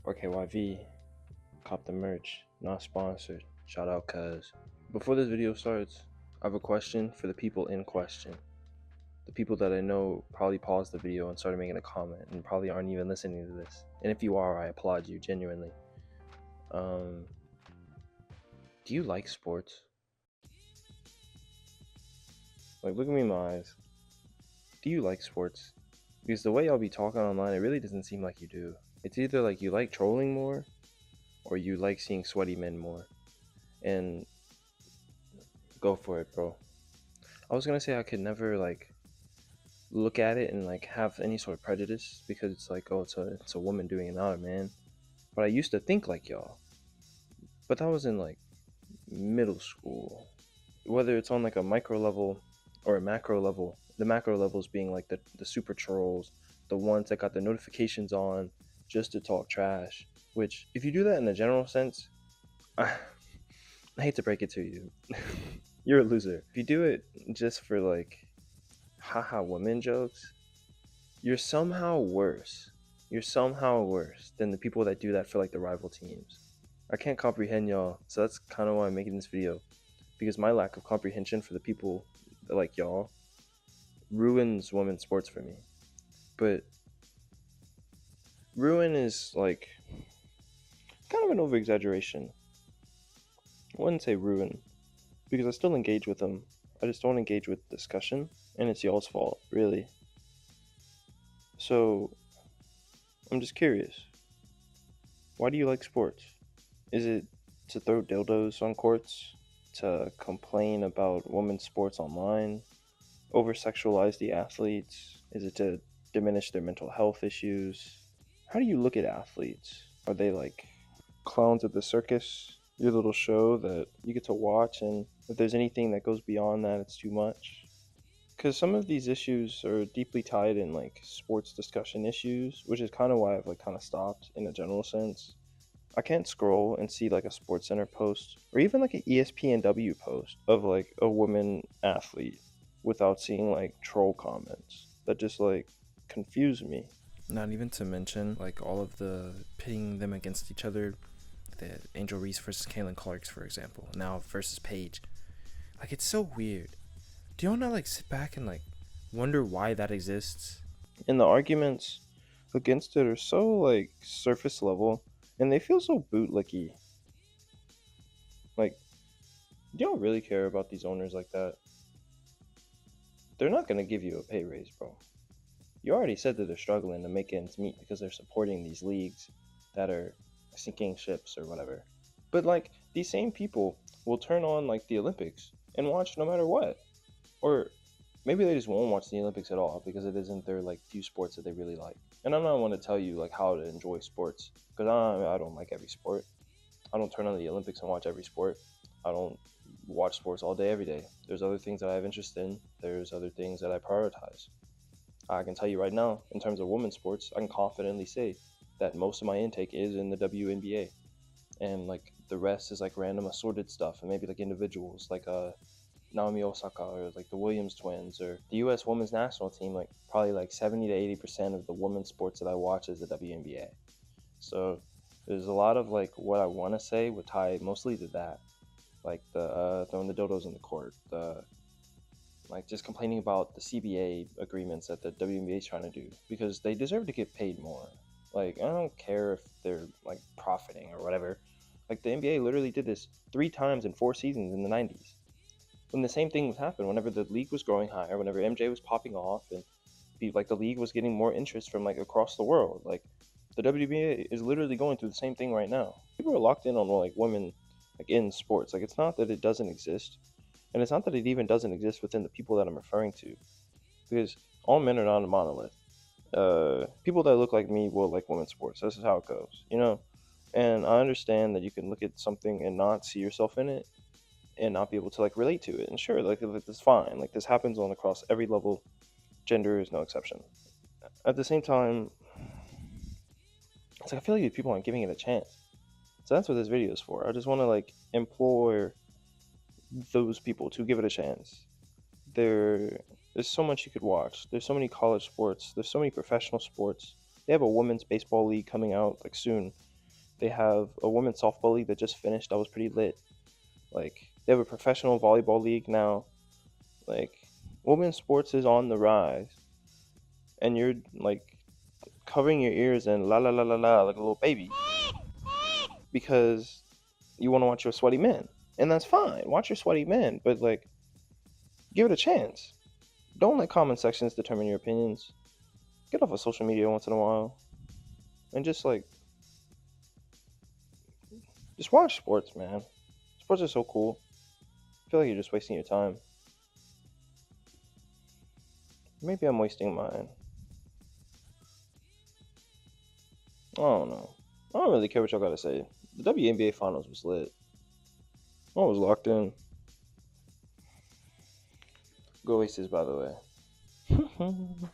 RKYV, cop the merch, not sponsored. Shout out cuz. Before this video starts, I have a question for the people in question. The people that I know probably paused the video and started making a comment and probably aren't even listening to this. And if you are, I applaud you genuinely. Do you like sports? Like, look at me in my eyes. Do you like sports? Because the way y'all be talking online, it really doesn't seem like you do. It's either like you like trolling more or you like seeing sweaty men more. And go for it, bro. I was gonna say I could never like look at it and like have any sort of prejudice because it's like, oh, it's a woman doing it, not a man. But I used to think like y'all. But that was in like middle school. Whether it's on like a micro level or a macro level, the macro levels being like the super trolls, the ones that got the notifications on just to talk trash. Which, if you do that in a general sense, I hate to break it to you, you're a loser. If you do it just for like haha women jokes, you're somehow worse. You're somehow worse than the people that do that for like the rival teams. I can't comprehend y'all, so that's kind of why I'm making this video, because my lack of comprehension for the people that like y'all ruins women's sports for me. But ruin is like kind of an over exaggeration. I wouldn't say ruin, because I still engage with them. I just don't engage with discussion, and it's y'all's fault, really. So I'm just curious, why do you like sports? Is it to throw dildos on courts? To complain about women's sports online? Over-sexualize the athletes? Is it to diminish their mental health issues? How do you look at athletes? Are they like clowns at the circus? Your little show that you get to watch, and if there's anything that goes beyond that, it's too much? Because some of these issues are deeply tied in like sports discussion issues, which is kind of why I've like kind of stopped in a general sense. I can't scroll and see like a SportsCenter post or even like an ESPNW post of like a woman athlete without seeing like troll comments that just like confuse me. Not even to mention like all of the pitting them against each other. The Angel Reese versus Kaylin Clarks, for example, now versus Paige. Like, it's so weird. Do y'all not like sit back and like wonder why that exists? And the arguments against it are so like surface level, and they feel so bootlicky. Like, do y'all really care about these owners like that? They're not gonna give you a pay raise, bro. You already said that they're struggling to make ends meet because they're supporting these leagues that are sinking ships or whatever. But like, these same people will turn on like the Olympics and watch no matter what. Or maybe they just won't watch the Olympics at all because it isn't their like few sports that they really like. And I'm not one to tell you like how to enjoy sports, because I don't like every sport. I don't turn on the Olympics and watch every sport. I don't watch sports all day every day. There's other things that I have interest in. There's other things that I prioritize. I can tell you right now, in terms of women's sports, I can confidently say that most of my intake is in the WNBA, and like the rest is like random assorted stuff, and maybe like individuals like Naomi Osaka or like the Williams twins or the U.S. women's national team. Like probably like 70 to 80% of the women's sports that I watch is the WNBA. So there's a lot of like what I want to say would tie mostly to that, like the throwing the dildos in the court, the like just complaining about the CBA agreements that the WNBA is trying to do, because they deserve to get paid more. Like, I don't care if they're like profiting or whatever. Like, the NBA literally did this 3 times in 4 seasons in the 90s. When the same thing was happening, whenever the league was growing higher, whenever MJ was popping off, and like the league was getting more interest from like across the world. Like, the WNBA is literally going through the same thing right now. People are locked in on like women like in sports. Like, it's not that it doesn't exist. And it's not that it even doesn't exist within the people that I'm referring to, because all men are not a monolith. People that look like me will like women's sports. This is how it goes, you know? And I understand that you can look at something and not see yourself in it and not be able to like relate to it. And sure, like that's fine. Like, this happens on across every level. Gender is no exception. At the same time, it's like I feel like these people aren't giving it a chance. So that's what this video is for. I just want to like implore those people to give it a chance. There's so much you could watch. There's so many college sports. There's so many professional sports. They have a women's baseball league coming out like soon. They have a women's softball league that just finished. That was pretty lit. Like, they have a professional volleyball league now. Like, women's sports is on the rise, and you're like covering your ears and la la la la la like a little baby because you want to watch your sweaty men, and that's fine. Watch your sweaty men, but like, give it a chance. Don't let comment sections determine your opinions. Get off of social media once in a while, and just watch sports, man. Sports are so cool. I feel like you're just wasting your time. Maybe I'm wasting mine. I don't know. I don't really care what y'all gotta say. The WNBA finals was lit. I was locked in. Go Aces, by the way.